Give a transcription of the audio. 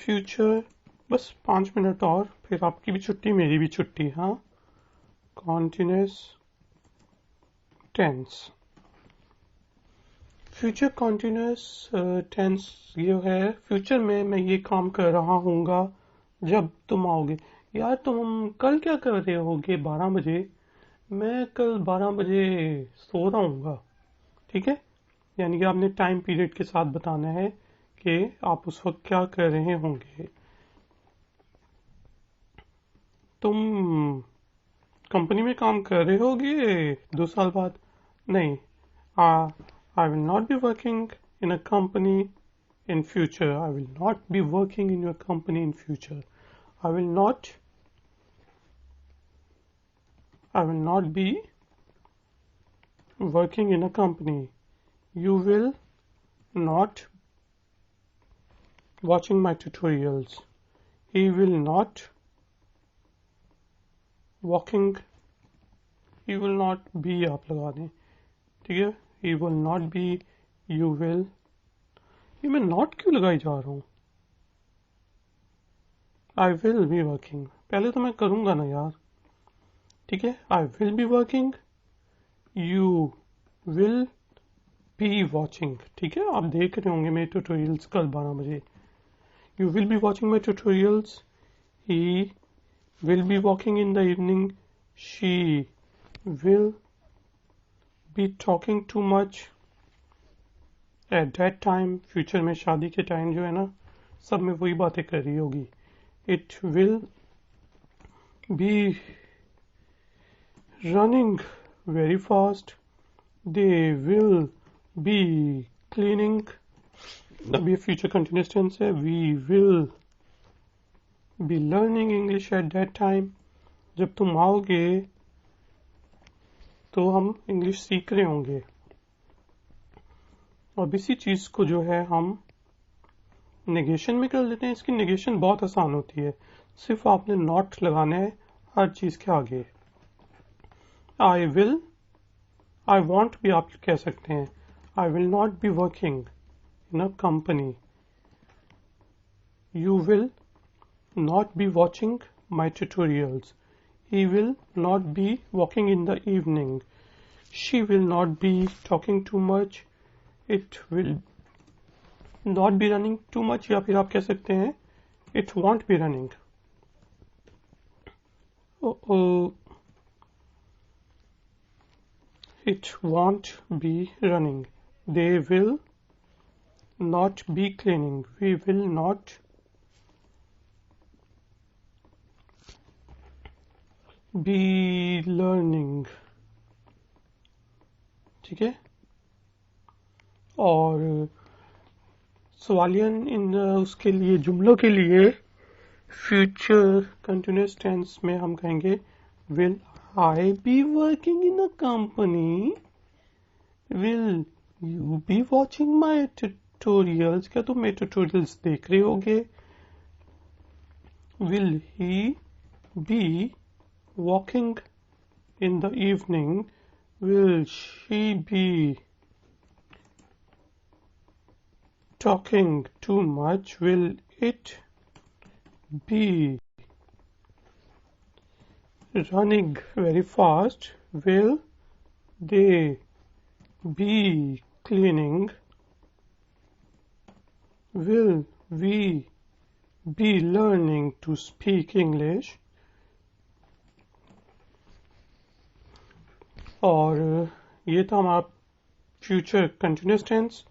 Future, बस 5 minute और फिर आपकी भी छुट्टी मेरी भी छुट्टी। हाँ, continuous tense. Future continuous tense ये है, फ्यूचर में मैं ये काम कर रहा हूँगा जब तुम आओगे। यार तुम कल क्या कर रहे होगे 12 बजे? मैं कल 12 बजे सो रहा हूँगा। ठीक है, यानी कि आपने टाइम पीरियड के साथ बताना है कि आप उस वक्त क्या कर रहे होंगे। तुम कंपनी में काम कर रहे होगे 2 साल बाद? नहीं, I will not be working in a company in future. I will not be working in your company in future. I will not be working in a company. You will not watching my tutorials. He will not walking. He will not be, आप लगा दें, ठीक है। He will not be, you will, ये मैं not क्यों लगाई जा रहा हूँ? आई विल बी वर्किंग, पहले तो मैं करूंगा ना यार। ठीक है, I will be working, you will be watching. ठीक है, आप देख रहे होंगे मेरे ट्यूटोरियल्स कल 12 बजे। You will be watching my tutorials, he will be walking in the evening, she will be talking too much eight that time. Future में शादी के टाइम जो है ना, सब में वही बातें कर रही होगी। It will be running very fast, they will be cleaning. अब ये फ्यूचर कंटिन्यूअस टेंस है। We will be learning English at that time, जब तुम आओगे तो हम इंग्लिश सीख रहे होंगे। अब इसी चीज को जो है हम नेगेशन में कर लेते हैं। इसकी नेगेशन बहुत आसान होती है, सिर्फ आपने नॉट लगाना है हर चीज के आगे। आई विल, आई वॉन्ट भी आप कह सकते हैं। I will not be working in a company, you will not be watching my tutorials. He will not be walking in the evening. She will not be talking too much. It will not be running too much, या फिर आप कह सकते हैं it won't be running. It won't be running. They will not be cleaning. We will not be learning. ठीक है, और सवालियन इन उसके लिए, जुमलों के लिए फ्यूचर कंटिन्यूअस टेंस में हम कहेंगे will I be working in a company, will you be watching my tutorials, क्या तुम मेरे ट्यूटोरियल्स देख रहे होगे? Will he be walking in the evening, will she be talking too much? Will it be running very fast? Will they be cleaning? Will we be learning to speak English? और ये था हमारा future continuous tense.